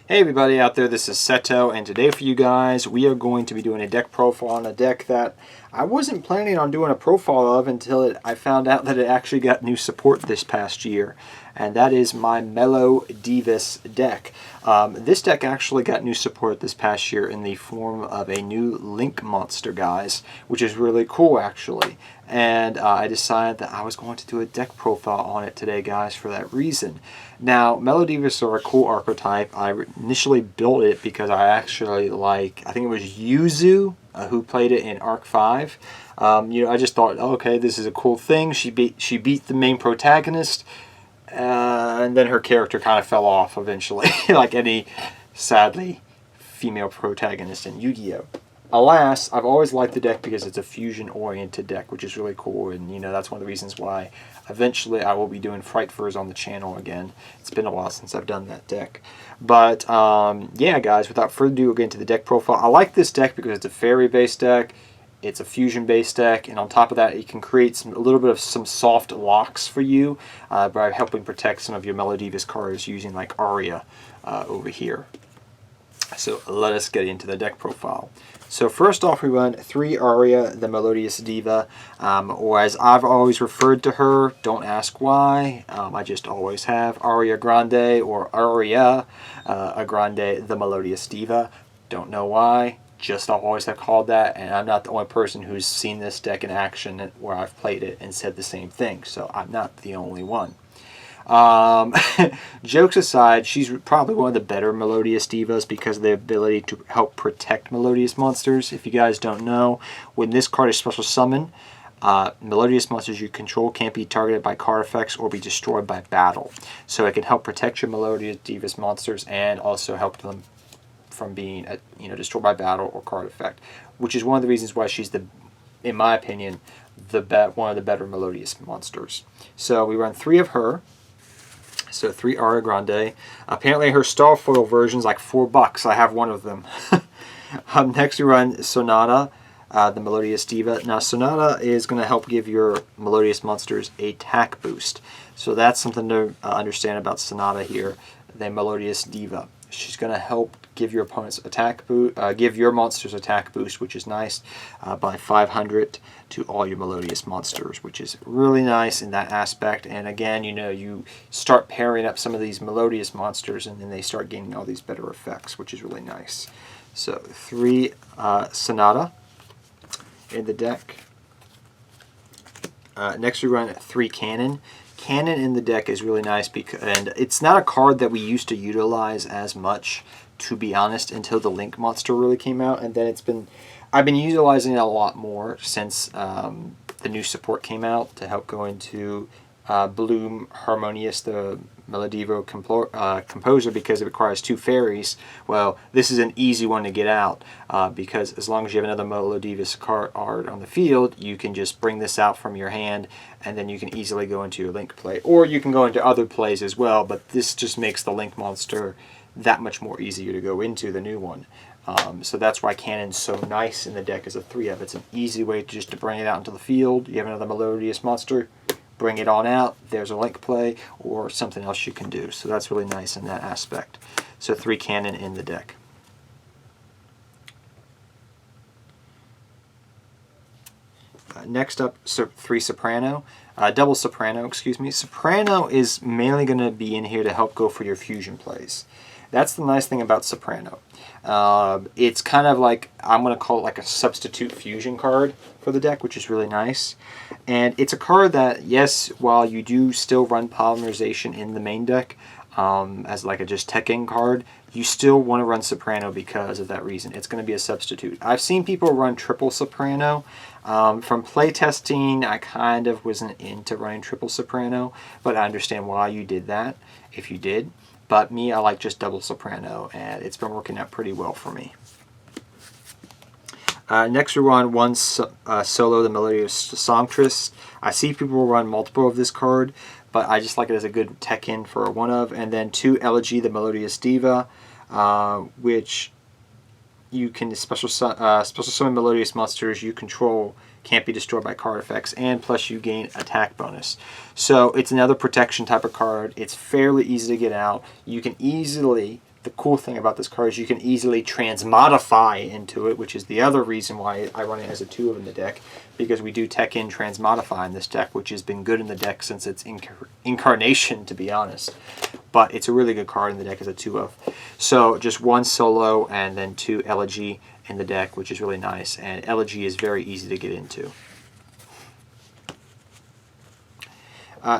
Hey everybody out there, this is Seto, and today for you guys we are going to be doing a deck profile on a deck that I wasn't planning on doing a profile of until I found out that it actually got new support this past year, and that is my Melodious deck. This deck actually got new support this past year in the form of a new Link monster, guys, which is really cool actually. And I decided that I was going to do a deck profile on it today, guys, for that reason. Now, Melodious are a cool archetype. I initially built it because I actually I think it was Yuzu who played it in Arc 5. I just thought, oh, okay, this is a cool thing. She beat the main protagonist, and then her character kind of fell off eventually, like any, sadly, female protagonist in Yu-Gi-Oh! Alas, I've always liked the deck because it's a fusion-oriented deck, which is really cool, and that's one of the reasons why eventually I will be doing Fright Furs on the channel again. It's been a while since I've done that deck. But, yeah, guys, without further ado, we'll get into the deck profile. I like this deck because it's a fairy-based deck, it's a fusion-based deck, and on top of that, it can create a little bit of some soft locks for you by helping protect some of your Melodious cards using, like, Aria over here. So let us get into the deck profile. So first off, we run 3 Aria, the Melodious Diva, or as I've always referred to her, don't ask why, I just always have, Aria Grande or Aria Grande, the Melodious Diva. Don't know why, just I've always have called that, and I'm not the only person who's seen this deck in action where I've played it and said the same thing, so I'm not the only one. Jokes aside, she's probably one of the better Melodious Divas because of the ability to help protect Melodious monsters. If you guys don't know, when this card is special summoned, Melodious monsters you control can't be targeted by card effects or be destroyed by battle. So it can help protect your Melodious Divas monsters and also help them from being destroyed by battle or card effect, which is one of the reasons why she's in my opinion, one of the better Melodious monsters. So we run 3 of her. So 3 Aria Grande. Apparently her star foil version is like $4. I have one of them. Next we run Sonata, the Melodious Diva. Now Sonata is going to help give your Melodious monsters a attack boost. So that's something to understand about Sonata here, the Melodious Diva. She's going to help give your opponent's give your monsters attack boost, which is nice, by 500 to all your Melodious monsters, which is really nice in that aspect. And again, you start pairing up some of these Melodious monsters, and then they start gaining all these better effects, which is really nice. So 3 Sonata in the deck. Next we run 3 Cannon. Cannon in the deck is really nice and it's not a card that we used to utilize as much, to be honest, until the Link monster really came out, and then I've been utilizing it a lot more since the new support came out to help go into Bloom Harmonious, the Melodivo Composer, because it requires 2 fairies. Well, this is an easy one to get out because as long as you have another Melodious card on the field, you can just bring this out from your hand, and then you can easily go into your Link play. Or you can go into other plays as well, but this just makes the Link monster that much more easier to go into, the new one. So that's why Cannon's so nice in the deck as a 3-of. It's an easy way to bring it out into the field. You have another Melodious monster, bring it on out, there's a Link play, or something else you can do. So that's really nice in that aspect. So 3 Cannon in the deck. Next up, 3 Soprano. Double Soprano, excuse me. Soprano is mainly going to be in here to help go for your fusion plays. That's the nice thing about Soprano. It's kind of like, I'm going to call it like a substitute fusion card for the deck, which is really nice. And it's a card that, yes, while you do still run Polymerization in the main deck as like a just tech-in card, you still want to run Soprano because of that reason. It's going to be a substitute. I've seen people run triple Soprano. From playtesting, I kind of wasn't into running triple Soprano, but I understand why you did that, if you did. But me, I like just double Soprano, and it's been working out pretty well for me. Next we run 1 Solo, the Melodious Songstress. I see people run multiple of this card, but I just like it as a good tech-in for a 1-of. And then 2 Elegy, the Melodious Diva, which you can special summon Melodious monsters you control can't be destroyed by card effects, and plus you gain attack bonus. So it's another protection type of card. It's fairly easy to get out. You can easily the cool thing about this card is you can easily transmodify into it, which is the other reason why I run it as a 2 of in the deck, because we do tech in transmodify in this deck, which has been good in the deck since its incarnation, to be honest. But it's a really good card in the deck as a 2 of. So just 1 solo and then 2 elegy in the deck, which is really nice. And elegy is very easy to get into.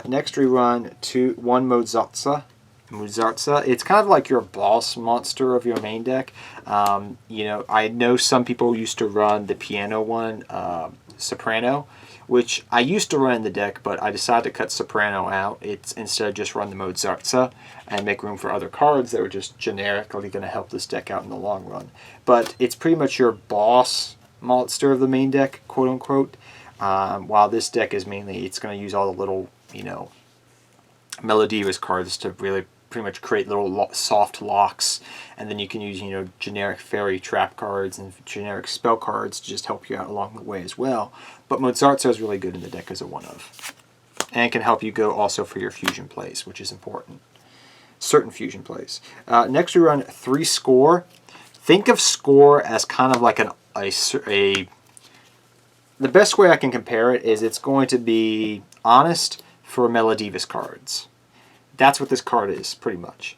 Next we run 1 Mozartza. It's kind of like your boss monster of your main deck. You know, I know some people used to run the piano one, Soprano, which I used to run in the deck, but I decided to cut Soprano out. It's instead just run the Mozartza and make room for other cards that were just generically going to help this deck out in the long run. But it's pretty much your boss monster of the main deck, quote unquote. While this deck is mainly, it's going to use all the little, you know, Melodious cards to really pretty much create little soft locks, and then you can use, you know, generic fairy trap cards and generic spell cards to just help you out along the way as well. But Mozartza is really good in the deck as a 1 of, and can help you go also for your fusion plays, which is important. Certain fusion plays. Next we run 3 Score. Think of Score as kind of like the best way I can compare it is it's going to be Honest for Melodious cards. That's what this card is, pretty much.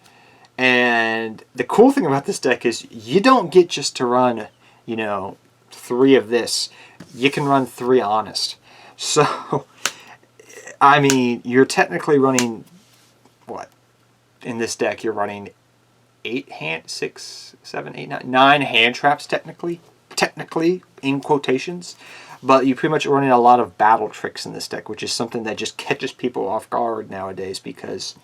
And the cool thing about this deck is you don't get just to run, you know, 3 of this. You can run 3 Honest. So, I mean, you're technically running, what? In this deck, you're running 8 hand, 6, 7, 8, 9, 9 hand traps, technically, in quotations. But you pretty much are running a lot of battle tricks in this deck, which is something that just catches people off guard nowadays, because,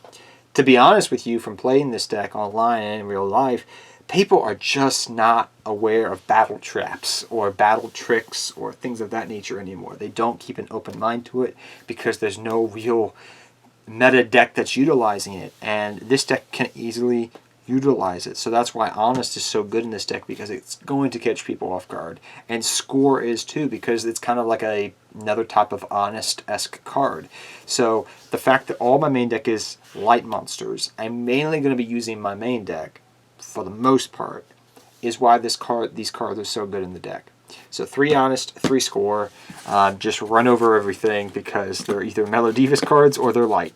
to be honest with you, from playing this deck online and in real life, people are just not aware of battle traps or battle tricks or things of that nature anymore. They don't keep an open mind to it because there's no real meta deck that's utilizing it, and this deck can easily utilize it. So that's why Honest is so good in this deck, because it's going to catch people off guard. And Score is too, because it's kind of like another type of Honest-esque card. So the fact that all my main deck is light monsters, I'm mainly going to be using my main deck for the most part, is why these cards are so good in the deck. So 3 Honest, 3 Score, just run over everything because they're either Melodious cards or they're light.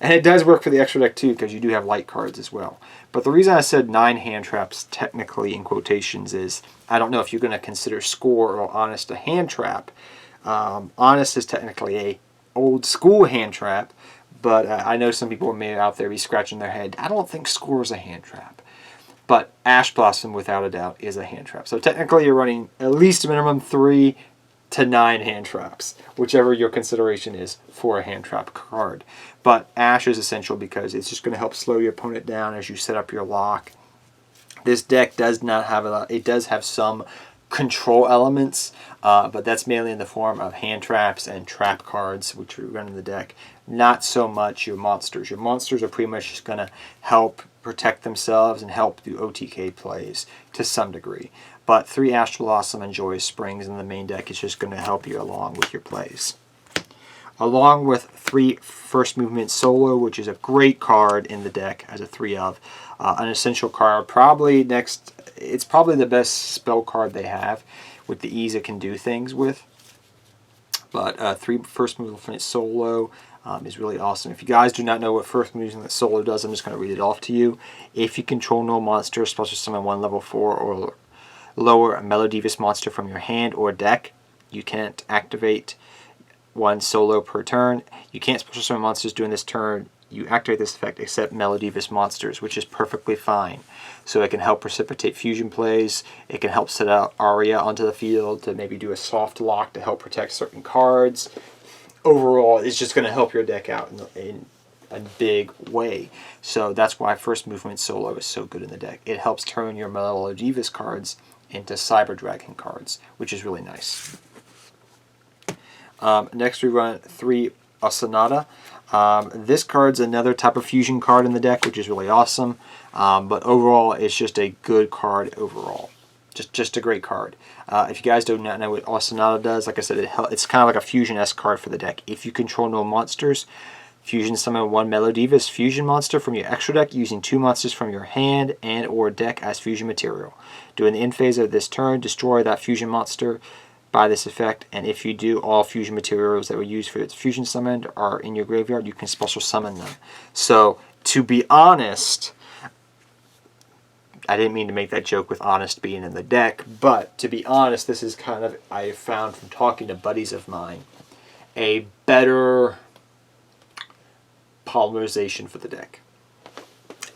And it does work for the extra deck too, because you do have light cards as well. But the reason I said 9 hand traps, technically in quotations, is I don't know if you're going to consider Score or Honest a hand trap. Honest is technically a old school hand trap, but I know some people may out there be scratching their head. I don't think Score is a hand trap. But Ash Blossom, without a doubt, is a hand trap. So technically you're running at least a minimum 3 to 9 hand traps, whichever your consideration is for a hand trap card. But Ash is essential because it's just going to help slow your opponent down as you set up your lock. This deck does not have a lot. It does have some control elements, but that's mainly in the form of hand traps and trap cards, which we run in the deck. Not so much your monsters. Your monsters are pretty much just going to help protect themselves and help do OTK plays to some degree. But 3 Ash Blossom and Joyous Springs in the main deck is just going to help you along with your plays. Along with 3 First Movement Solo, which is a great card in the deck as a 3 of. An essential card. It's probably the best spell card they have with the ease it can do things with. But 3 First Movement Solo is really awesome. If you guys do not know what First Movement Solo does, I'm just going to read it off to you. If you control no monster, special summon 1 level 4 or lower a Melodious monster from your hand or deck, you can't activate 1 solo per turn. You can't special summon monsters during this turn. You activate this effect except Melodious monsters, which is perfectly fine. So it can help precipitate fusion plays. It can help set out Aria onto the field to maybe do a soft lock to help protect certain cards. Overall, it's just going to help your deck out in a big way. So that's why First Movement Solo is so good in the deck. It helps turn your Melodious cards into Cyber Dragon cards, which is really nice. Next we run 3 Osanada. This card's another type of fusion card in the deck, which is really awesome. But overall, it's just a good card overall. Just a great card. If you guys do not know what Osanada does, like I said, it's kind of like a fusion-esque card for the deck. If you control no monsters, Fusion summon 1 Melodious fusion monster from your extra deck using 2 monsters from your hand and or deck as fusion material. During the end phase of this turn, destroy that fusion monster by this effect, and if you do, all fusion materials that were used for its fusion summoned are in your graveyard, you can special summon them. So, to be honest, I didn't mean to make that joke with honest being in the deck, but to be honest, this is kind of, I found from talking to buddies of mine, a better polymerization for the deck.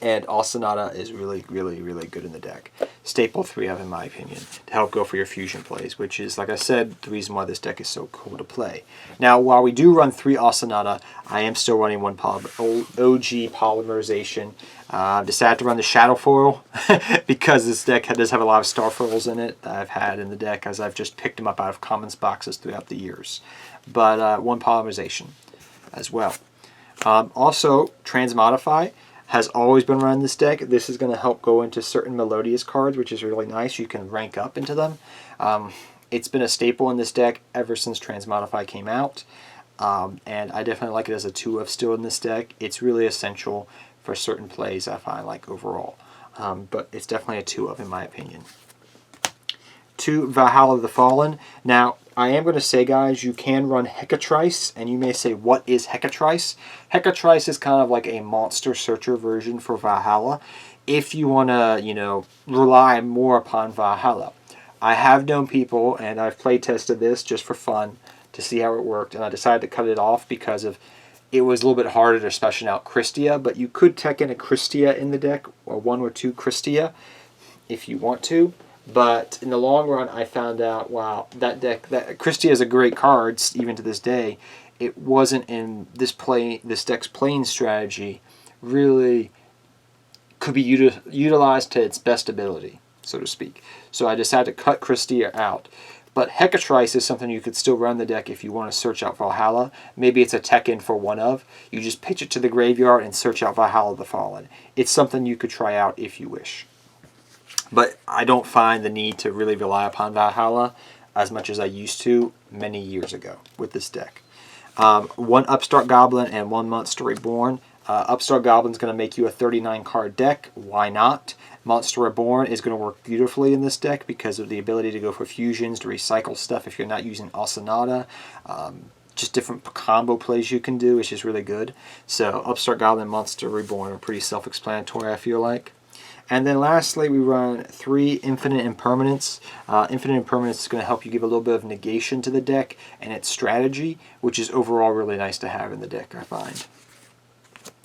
And Sonata is really, really, really good in the deck. Staple 3 of, in my opinion, to help go for your fusion plays, which is, like I said, the reason why this deck is so cool to play. Now, while we do run 3 Sonata, I am still running 1 OG polymerization. Decided to run the Shadow Foil because this deck does have a lot of Star Foils in it that I've had in the deck as I've just picked them up out of commons boxes throughout the years. But 1 polymerization as well. Also, Transmodify has always been run in this deck. This is going to help go into certain Melodious cards, which is really nice. You can rank up into them. It's been a staple in this deck ever since Transmodify came out. And I definitely like it as a 2 of still in this deck. It's really essential for certain plays I find like overall. But it's definitely a 2 of in my opinion. 2 Valhalla the Fallen. Now, I am going to say, guys, you can run Hecatrice, and you may say, what is Hecatrice? Hecatrice is kind of like a monster searcher version for Valhalla, if you want to, you know, rely more upon Valhalla. I have known people, and I've play tested this just for fun to see how it worked, and I decided to cut it off because of it was a little bit harder to special out Christia, but you could tech in a Christia in the deck, or 1 or 2 Christia, if you want to. But in the long run, I found out, wow, that Christia is a great card, even to this day. It wasn't in this deck's playing strategy, really could be utilized to its best ability, so to speak. So I decided to cut Christia out. But Hecatrice is something you could still run the deck if you want to search out Valhalla. Maybe it's a tech-in for 1 of. You just pitch it to the graveyard and search out Valhalla the Fallen. It's something you could try out if you wish. But I don't find the need to really rely upon Valhalla as much as I used to many years ago with this deck. 1 Upstart Goblin and 1 Monster Reborn. Upstart Goblin is going to make you a 39-card deck. Why not? Monster Reborn is going to work beautifully in this deck because of the ability to go for fusions, to recycle stuff if you're not using Sonata. Just different combo plays you can do, which is really good. So Upstart Goblin and Monster Reborn are pretty self-explanatory, I feel like. And then lastly, we run 3 Infinite Impermanence. Infinite Impermanence is going to help you give a little bit of negation to the deck and its strategy, which is overall really nice to have in the deck, I find.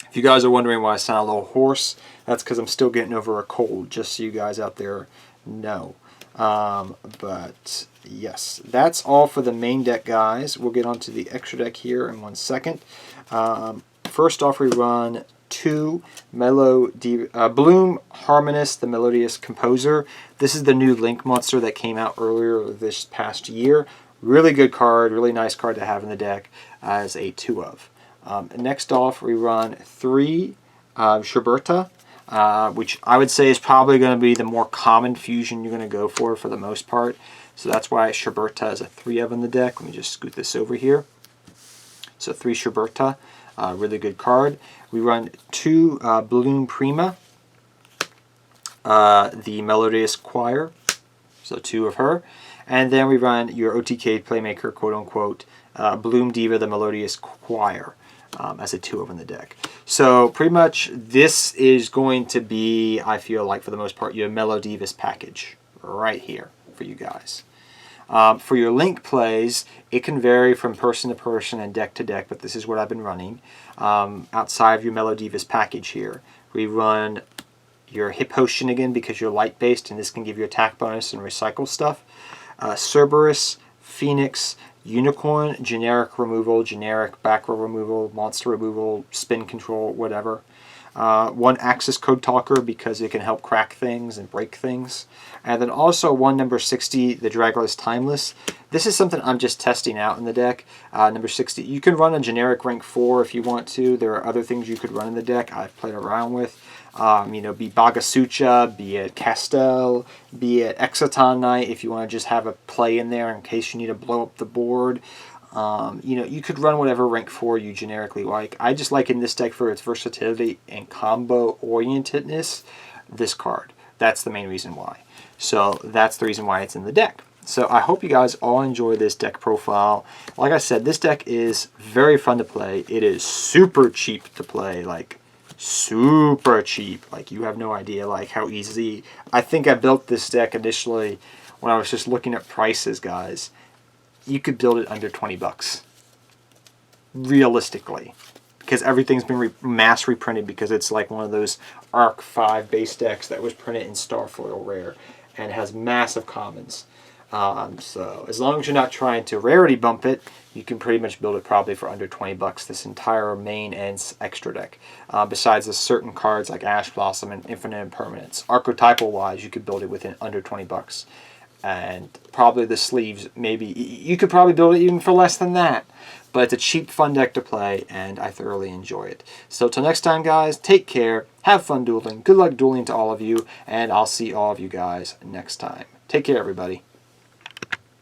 If you guys are wondering why I sound a little hoarse, that's because I'm still getting over a cold, just so you guys out there know. But yes, that's all for the main deck, guys. We'll get onto the extra deck here in 1 second. First off, we run 2 Bloom Harmonious, the Melodious Composer. This is the new Link monster that came out earlier this past year. Really good card, really nice card to have in the deck as a 2 of. Next off, we run 3 Sherberta, which I would say is probably going to be the more common fusion you're going to go for the most part. So that's why Sherberta is a 3 of in the deck. Let me just scoot this over here. So 3 Sherberta. Really good card. We run 2 Bloom Prima, the Melodious Choir, so 2 of her. And then we run your OTK Playmaker, quote-unquote, Bloom Diva, the Melodious Choir, as a 2 of in the deck. So pretty much this is going to be, I feel like for the most part, your Melodious package right here for you guys. For your Link plays, it can vary from person to person and deck to deck, but this is what I've been running. Outside of your Melodious package here, we run your Hip Potion again because you're light-based, and this can give you attack bonus and recycle stuff. Cerberus, Phoenix, Unicorn, generic removal, generic back row removal, monster removal, spin control, whatever. 1 Axis Code Talker because it can help crack things and break things. And then also 1 number 60, the Dragless Timeless. This is something I'm just testing out in the deck. Number 60, you can run a generic rank 4 if you want to. There are other things you could run in the deck I've played around with. You know, be Bagasucha, be it Castel, be it Exoton Knight if you want to just have a play in there in case you need to blow up the board. You could run whatever rank 4 you generically like. I just like in this deck for its versatility and combo orientedness, this card. That's the main reason why. So that's the reason why it's in the deck. So I hope you guys all enjoy this deck profile. Like I said, this deck is very fun to play. It is super cheap to play, like super cheap. Like you have no idea like how easy. I think I built this deck initially when I was just looking at prices, guys. You could build it under 20 bucks. Realistically. Because everything's been mass reprinted because it's like one of those Arc 5 base decks that was printed in Starfoil Rare and has massive commons. So as long as you're not trying to rarity bump it, you can pretty much build it probably for under 20 bucks, this entire main and extra deck. Besides the certain cards like Ash Blossom and Infinite Impermanence. Archetypal wise, you could build it within under 20 bucks. And probably the sleeves, maybe, you could probably build it even for less than that. But it's a cheap, fun deck to play, and I thoroughly enjoy it. So till next time, guys, take care, have fun dueling, good luck dueling to all of you, and I'll see all of you guys next time. Take care, everybody.